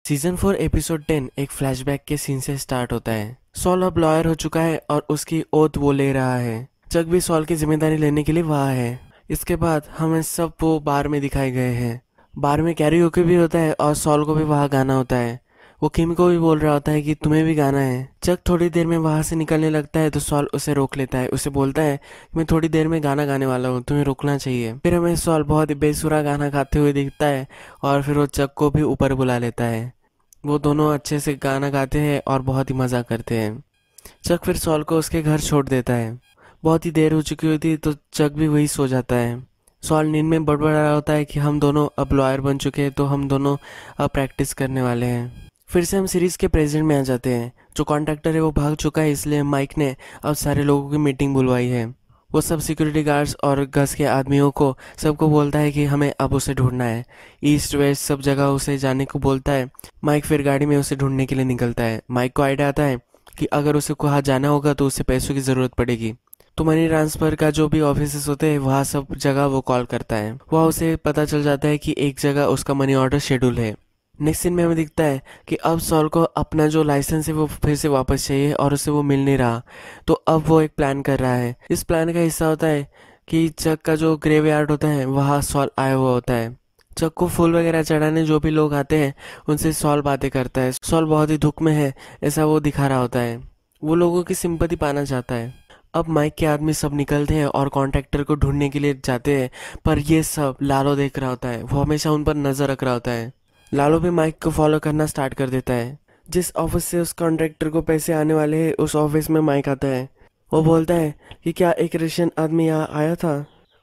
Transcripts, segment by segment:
Season 4 episode 10 एक flashback के scene से स्टार्ट होता है। सॉल अब लॉयर हो चुका है और उसकी ओथ वो ले रहा है। चक भी सॉल की जिम्मेदारी लेने के लिए वहाँ है। इसके बाद हमें सब वो बार में दिखाए गए हैं। बार में कैरियोके भी होता है और सॉल को भी वहाँ गाना होता है। वो किम को भी बोल रहा होता है कि तुम्हें भी गाना है। चक थोड़ी देर में वहाँ से निकलने लगता है तो सॉल उसे रोक लेता है। उसे बोलता है मैं थोड़ी देर में गाना गाने वाला हूँ, तुम्हें रुकना चाहिए। फिर हमें सॉल बहुत ही बेसुरा गाना गाते हुए दिखता है और फिर वो चक को भी ऊपर बुला लेता है। वो दोनों अच्छे से गाना गाते हैं और बहुत ही मज़ा करते हैं। चक फिर सॉल को उसके घर छोड़ देता है। बहुत ही देर हो चुकी होती है तो चक भी वही सो जाता है। सॉल नींद में बड़बड़ा रहा होता है कि हम दोनों अब लॉयर बन चुके हैं तो हम दोनों अब प्रैक्टिस करने वाले हैं। फिर से हम सीरीज़ के प्रेजेंट में आ जाते हैं। जो कॉन्ट्रैक्टर है वो भाग चुका है, इसलिए माइक ने अब सारे लोगों की मीटिंग बुलवाई है। वो सब सिक्योरिटी गार्ड्स और गस के आदमियों को सबको बोलता है कि हमें अब उसे ढूंढना है। ईस्ट वेस्ट सब जगह उसे जाने को बोलता है। माइक फिर गाड़ी में उसे ढूंढने के लिए निकलता है। माइक को आइडिया आता है कि अगर उसे कहाँ जाना होगा तो उसे पैसों की ज़रूरत पड़ेगी। तो मनी ट्रांसफ़र का जो भी ऑफिस होते हैं वहाँ सब जगह वो कॉल करता है। वहाँ उसे पता चल जाता है कि एक जगह उसका मनी ऑर्डर शेड्यूल है। नेक्स्ट सीन में हमें दिखता है कि अब सॉल को अपना जो लाइसेंस है वो फिर से वापस चाहिए और उसे वो मिल नहीं रहा। तो अब वो एक प्लान कर रहा है। इस प्लान का हिस्सा होता है कि चक का जो ग्रेवयार्ड होता है वहाँ सॉल आया हुआ होता है। चक को फूल वगैरह चढ़ाने जो भी लोग आते हैं उनसे सॉल बातें करता है। सॉल बहुत ही दुख में है ऐसा वो दिखा रहा होता है। वो लोगों की सिंपैथी पाना चाहता है। अब माइक के आदमी सब निकलते हैं और कॉन्ट्रैक्टर को ढूंढने के लिए जाते हैं, पर ये सब लालो देख रहा होता है। वो हमेशा उन पर नजर रख रहा होता है। लालो भी माइक को फॉलो करना स्टार्ट कर देता है। जिस ऑफिस से उस कॉन्ट्रैक्टर को पैसे आने वाले हैं उस ऑफिस में माइक आता है। वो बोलता है कि क्या एक रशियन आदमी यहाँ आया था।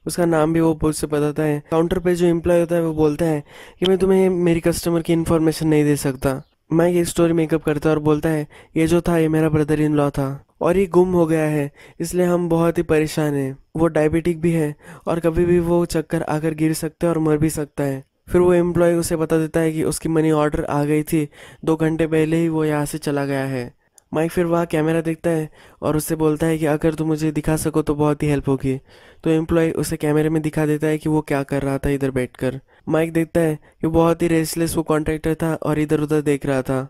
उसका नाम भी वो मुझसे बताता है। काउंटर पे जो एम्प्लॉय होता है वो बोलता है कि मैं तुम्हें मेरी कस्टमर की इन्फॉर्मेशन नहीं दे सकता। माइक ये स्टोरी मेकअप करता है और बोलता है ये जो था ये मेरा ब्रदर इन लॉ था और ये गुम हो गया है, इसलिए हम बहुत ही परेशान हैं। वो डायबिटिक भी है और कभी भी वो चक्कर आकर गिर सकता है और मर भी सकता है। फिर वो एम्प्लॉय उसे बता देता है कि उसकी मनी ऑर्डर आ गई थी, 2 घंटे पहले ही वो यहाँ से चला गया है। माइक फिर वहाँ कैमरा देखता है और उससे बोलता है कि अगर तुम मुझे दिखा सको तो बहुत ही हेल्प होगी। तो एम्प्लॉय उसे कैमरे में दिखा देता है कि वो क्या कर रहा था इधर बैठकर। माइक देखता है कि बहुत ही रेस्टलेस वो कॉन्ट्रैक्टर था और इधर उधर देख रहा था।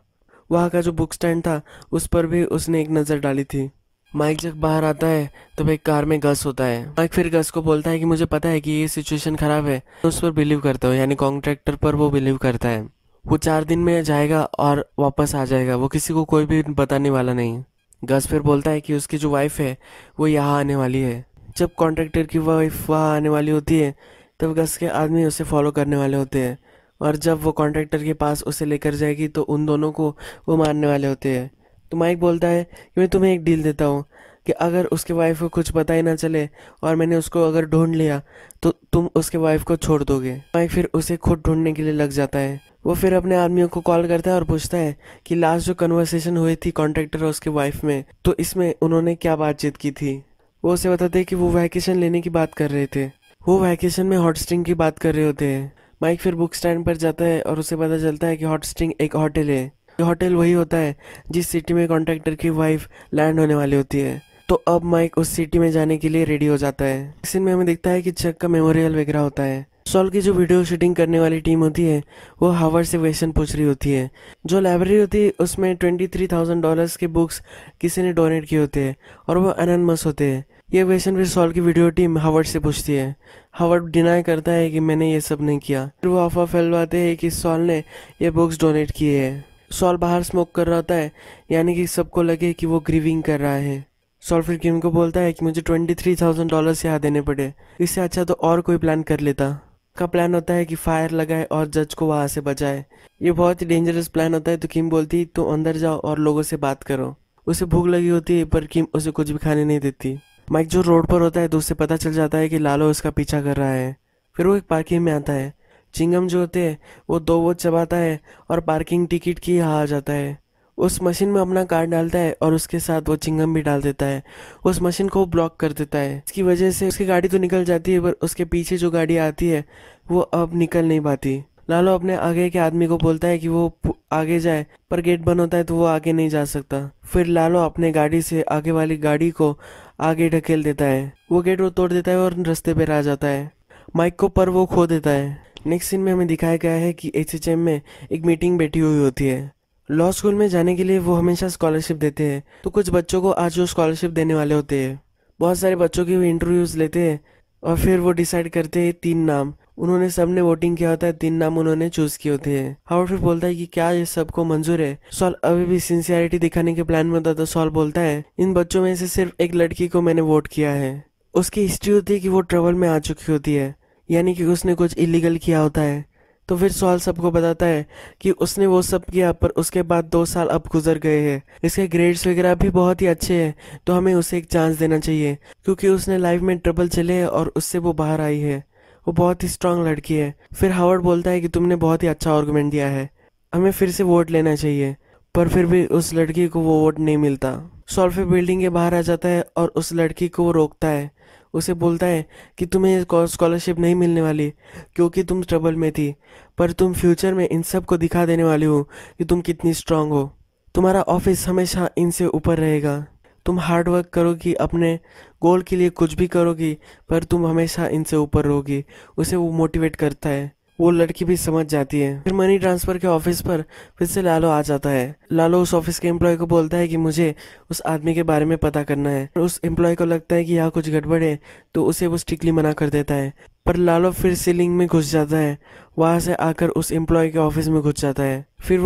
वहाँ का जो बुक स्टैंड था उस पर भी उसने एक नज़र डाली थी। माइक जब बाहर आता है तब एक कार में गस होता है। माइक फिर गस को बोलता है कि मुझे पता है कि ये सिचुएशन खराब है, तो उस पर बिलीव करता हूँ, यानी कॉन्ट्रैक्टर पर वो बिलीव करता है। वो 4 दिन में जाएगा और वापस आ जाएगा, वो किसी को कोई भी बताने वाला नहीं। गस फिर बोलता है कि उसकी जो वाइफ है वो यहाँ आने वाली है। जब कॉन्ट्रैक्टर की वाइफ वहाँ आने वाली होती है तब गस के आदमी उसे फॉलो करने वाले होते हैं और जब वो कॉन्ट्रैक्टर के पास उसे लेकर जाएगी तो उन दोनों को वो मारने वाले होते हैं। तो माइक बोलता है कि मैं तुम्हें एक डील देता हूँ कि अगर उसके वाइफ को कुछ पता ही ना चले और मैंने उसको अगर ढूंढ लिया तो तुम उसके वाइफ को छोड़ दोगे। माइक फिर उसे खुद ढूंढने के लिए लग जाता है। वो फिर अपने आदमियों को कॉल करता है और पूछता है कि लास्ट जो कन्वर्सेशन हुई थी कॉन्ट्रैक्टर और उसके वाइफ में, तो इसमें उन्होंने क्या बातचीत की थी। वो उसे बताते हैं कि वो वैकेशन लेने की बात कर रहे थे। वो वैकेशन में हॉट स्प्रिंग की बात कर रहे होते हैं। माइक फिर बुक स्टैंड पर जाता है और उसे पता चलता है कि हॉट स्प्रिंग एक होटल है। ये होटल वही होता है जिस सिटी में कॉन्ट्रैक्टर की वाइफ लैंड होने वाली होती है। तो अब माइक उस सिटी में जाने के लिए रेडी हो जाता है। इस सीन में हमें दिखता है कि चक का मेमोरियल वगैरह होता है। सॉल की जो वीडियो शूटिंग करने वाली टीम होती है वो हार्वर्ड से क्वेश्चन पूछ रही होती है। जो लाइब्रेरी होती है उसमें $23,000 के बुक्स किसी ने डोनेट किए होते हैं और वो अनोनिमस होते हैं। ये क्वेश्चन फिर सॉल की वीडियो टीम हार्वर्ड से पूछती है। हार्वर्ड डिनाई करता है कि मैंने ये सब नहीं किया। फिर वो अफवाह फैलवाते हैं कि सॉल ने ये बुक्स डोनेट किए हैं। सॉल बाहर स्मोक कर रहा होता है, यानी कि सबको लगे कि वो ग्रीविंग कर रहा है। सॉल फिर किम को बोलता है कि मुझे $23,000 यहाँ देने पड़े, इससे अच्छा तो और कोई प्लान कर लेता। का प्लान होता है कि फायर लगाए और जज को वहाँ से बचाए। ये बहुत ही डेंजरस प्लान होता है। तो किम बोलती है तो अंदर जाओ और लोगों से बात करो। उसे भूख लगी होती है पर किम उसे कुछ भी खाने नहीं देती। माइक जो रोड पर होता है तो उसे पता चल जाता है कि लालो उसका पीछा कर रहा है। फिर वो एक पार्किंग में आता है। चिंगम जो होते हैं वो 2 वो चबाता है और पार्किंग टिकट की यहाँ आ जाता है। उस मशीन में अपना कार्ड डालता है और उसके साथ वो चिंगम भी डाल देता है। उस मशीन को ब्लॉक कर देता है। इसकी वजह से उसकी गाड़ी तो निकल जाती है पर उसके पीछे जो गाड़ी आती है वो अब निकल नहीं पाती। लालो अपने आगे के आदमी को बोलता है कि वो आगे जाए, पर गेट बंद होता है तो वो आगे नहीं जा सकता। फिर लालो अपने गाड़ी से आगे वाली गाड़ी को आगे ढकेल देता है। वो गेट वो तोड़ देता है और रास्ते पे आ जाता है। माइक को पर वो खो देता है। नेक्स्ट सीन में हमें दिखाया गया है कि एचएचएम में एक मीटिंग बैठी हुई होती है। लॉ स्कूल में जाने के लिए वो हमेशा स्कॉलरशिप देते हैं, तो कुछ बच्चों को आज वो स्कॉलरशिप देने वाले होते हैं। बहुत सारे बच्चों की वो इंटरव्यूज लेते हैं और फिर वो डिसाइड करते हैं 3 नाम। उन्होंने सबने वोटिंग किया होता है, 3 नाम उन्होंने चूज किए होते हैं। हावर्ड फिर बोलता है कि क्या ये सबको मंजूर है। सॉल अभी भी सिंसियरिटी दिखाने के प्लान में होता, तो सॉल बोलता है इन बच्चों में से सिर्फ एक लड़की को मैंने वोट किया है। उसकी हिस्ट्री होती है कि वो ट्रबल में आ चुकी होती है, यानी कि उसने कुछ इलीगल किया होता है। तो फिर सॉल सबको बताता है कि उसने वो सब किया, पर उसके बाद 2 साल अब गुजर गए हैं। इसके ग्रेड्स वगैरह भी बहुत ही अच्छे हैं, तो हमें उसे एक चांस देना चाहिए, क्योंकि उसने लाइफ में ट्रबल चले है और उससे वो बाहर आई है। वो बहुत ही स्ट्रांग लड़की है। फिर हावर्ड बोलता है कि तुमने बहुत ही अच्छा आर्गुमेंट दिया है, हमें फिर से वोट लेना चाहिए। पर फिर भी उस लड़की को वो वोट नहीं मिलता। सॉल फिर बिल्डिंग के बाहर आ जाता है और उस लड़की को वो रोकता है। उसे बोलता है कि तुम्हें स्कॉलरशिप नहीं मिलने वाली क्योंकि तुम ट्रबल में थी, पर तुम फ्यूचर में इन सब को दिखा देने वाली हो कि तुम कितनी स्ट्रांग हो। तुम्हारा ऑफिस हमेशा इनसे ऊपर रहेगा। तुम हार्ड वर्क करोगी, अपने गोल के लिए कुछ भी करोगी, पर तुम हमेशा इनसे ऊपर रहोगी। उसे वो मोटिवेट करता है। वो लड़की भी समझ जाती है। फिर मनी ट्रांसफर के ऑफिस पर फिर से लालो आ जाता है। लालो उस ऑफिस के एम्प्लॉय को बोलता है कि मुझे उस आदमी के बारे में पता करना है। उस एम्प्लॉय को लगता है कि यहाँ कुछ गड़बड़ है, तो उसे वो स्ट्रिक्टली मना कर देता है। पर लालो फिर सीलिंग में घुस जाता है, वहां से आकर उस एम्प्लॉय के ऑफिस में घुस जाता है। फिर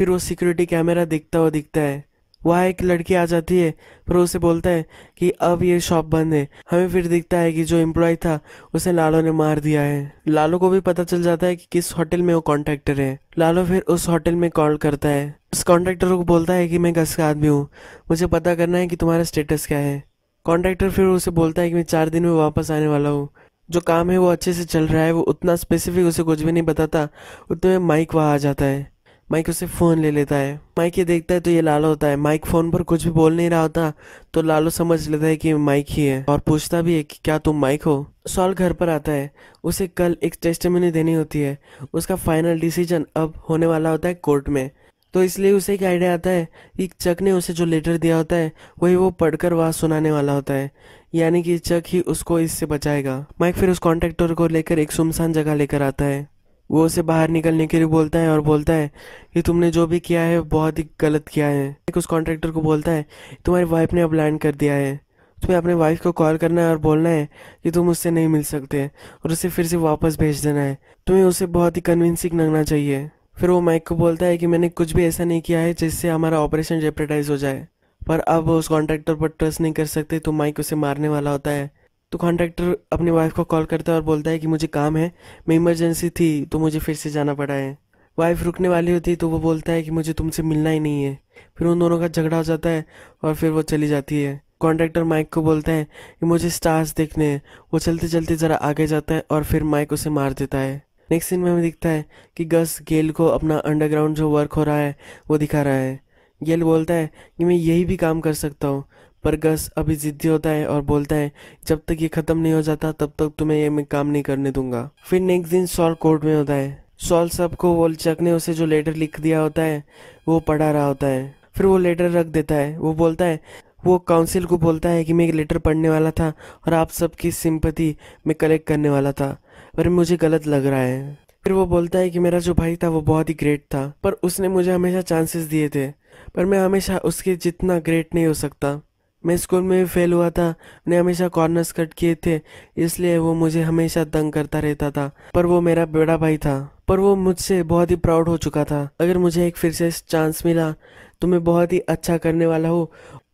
वो सिक्योरिटी कैमरा दिखता है। वहाँ एक लड़की आ जाती है, पर उसे बोलता है कि अब ये शॉप बंद है। हमें फिर दिखता है कि जो एम्प्लॉय था उसे लालो ने मार दिया है। लालो को भी पता चल जाता है कि किस होटल में वो कॉन्ट्रैक्टर है। लालो फिर उस होटल में कॉल करता है। उस कॉन्ट्रैक्टर को बोलता है कि मैं गस का आदमी हूँ, मुझे पता करना है कि तुम्हारा स्टेटस क्या है। कॉन्ट्रैक्टर फिर उसे बोलता है कि मैं 4 दिन में वापस आने वाला हूँ। जो काम है वो अच्छे से चल रहा है। वो उतना स्पेसिफिक उसे कुछ भी नहीं बताता। उतने में माइक वहाँ आ जाता है। माइक उसे फोन ले लेता है। माइक ये देखता है तो ये लालो होता है। माइक फोन पर कुछ भी बोल नहीं रहा होता, तो लालो समझ लेता है कि माइक ही है और पूछता भी है कि क्या तुम माइक हो। सॉल घर पर आता है। उसे कल एक टेस्टिमनी देनी होती है। उसका फाइनल डिसीजन अब होने वाला होता है कोर्ट में। तो इसलिए उसे एक आइडिया आता है कि चक ने उसे जो लेटर दिया होता है वही वो पढ़कर वहाँ सुनाने वाला होता है, यानी कि चक ही उसको इससे बचाएगा। माइक फिर उस कॉन्ट्रैक्टर को लेकर एक सुनसान जगह लेकर आता है। वो उसे बाहर निकलने के लिए बोलता है और बोलता है कि तुमने जो भी किया है बहुत ही गलत किया है। एक उस कॉन्ट्रैक्टर को बोलता है तुम्हारी वाइफ ने अब लैंड कर दिया है, तुम्हें अपने वाइफ को कॉल करना है और बोलना है कि तुम उससे नहीं मिल सकते और उसे फिर से वापस भेज देना है। तुम्हें उसे बहुत ही कन्विंसिंग लगना चाहिए। फिर वो माइक को बोलता है कि मैंने कुछ भी ऐसा नहीं किया है जिससे हमारा ऑपरेशन जेप्रेटाइज हो जाए, पर अब वो उस कॉन्ट्रैक्टर पर ट्रस्ट नहीं कर सकते, तो माइक उसे मारने वाला होता है। तो कॉन्ट्रैक्टर अपनी वाइफ को कॉल करता है और बोलता है कि मुझे काम है, मैं इमरजेंसी थी तो मुझे फिर से जाना पड़ा है। वाइफ रुकने वाली होती तो वो बोलता है कि मुझे तुमसे मिलना ही नहीं है। फिर उन दोनों का झगड़ा हो जाता है और फिर वो चली जाती है। कॉन्ट्रैक्टर माइक को बोलता है कि मुझे स्टार्स देखने हैं। वो चलते चलते ज़रा आगे जाता है और फिर माइक उसे मार देता है। नेक्स्ट सीन में हमें दिखता है कि गस गेल को अपना अंडरग्राउंड जो वर्क हो रहा है वो दिखा रहा है। गेल बोलता है कि मैं यही भी काम कर सकता हूँ, पर गस अभी जिद्दी होता है और बोलता है जब तक ये खत्म नहीं हो जाता तब तक तुम्हें ये मैं काम नहीं करने दूंगा। फिर नेक्स्ट दिन सॉल कोर्ट में होता है। सॉल सबको वो चक ने उसे जो लेटर लिख दिया होता है वो पढ़ा रहा होता है। फिर वो लेटर रख देता है। वो बोलता है, वो काउंसिल को बोलता है कि मैं एक लेटर पढ़ने वाला था और आप सबकी सिंपैथी में कलेक्ट करने वाला था, पर मुझे गलत लग रहा है। फिर वो बोलता है कि मेरा जो भाई था वो बहुत ही ग्रेट था, पर उसने मुझे हमेशा चांसेस दिए थे, पर मैं हमेशा उसके जितना ग्रेट नहीं हो सकता। मैं स्कूल में भी फेल हुआ था, मैंने हमेशा कॉर्नर्स कट किए थे, इसलिए वो मुझे हमेशा तंग करता रहता था, पर वो मेरा बड़ा भाई था, पर वो मुझसे बहुत ही प्राउड हो चुका था। अगर मुझे एक फिर से चांस मिला तो मैं बहुत ही अच्छा करने वाला हूँ।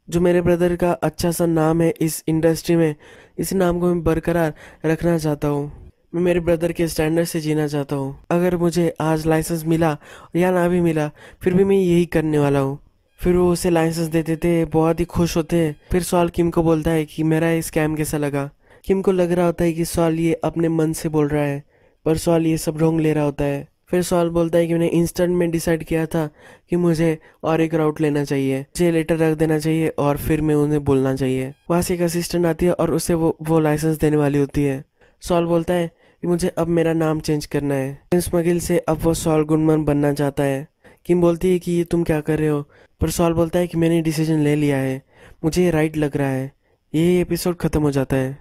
जो मेरे ब्रदर का अच्छा सा नाम है इस इंडस्ट्री में, इस नाम को मैं बरकरार रखना चाहता हूँ। मैं मेरे ब्रदर के स्टैंडर्ड से जीना चाहता हूँ। अगर मुझे आज लाइसेंस मिला या ना भी मिला, फिर भी मैं यही करने वाला हूँ। फिर वो उसे लाइसेंस दे देते, बहुत ही खुश होते हैं। फिर सॉल किम को बोलता है कि मेरा ये स्कैम कैसा लगा। किम को लग रहा होता है कि सॉल ये अपने मन से बोल रहा है, पर सॉल ये सब ढोंग ले रहा होता है। फिर सॉल बोलता है कि मैंने इंस्टेंट में डिसाइड किया था कि मुझे और एक राउट लेना चाहिए, मुझे लेटर रख देना चाहिए और फिर मैं उन्हें बोलना चाहिए। वहाँ से एक असिस्टेंट आती है और उसे वो लाइसेंस देने वाली होती है। सॉल बोलता है कि मुझे अब मेरा नाम चेंज करना है। प्रिंस मगिल से अब वो सॉल गुडमैन बनना चाहता है। किम बोलती है कि ये तुम क्या कर रहे हो, पर सॉल बोलता है कि मैंने डिसीजन ले लिया है, मुझे ये राइट लग रहा है। यही एपिसोड खत्म हो जाता है।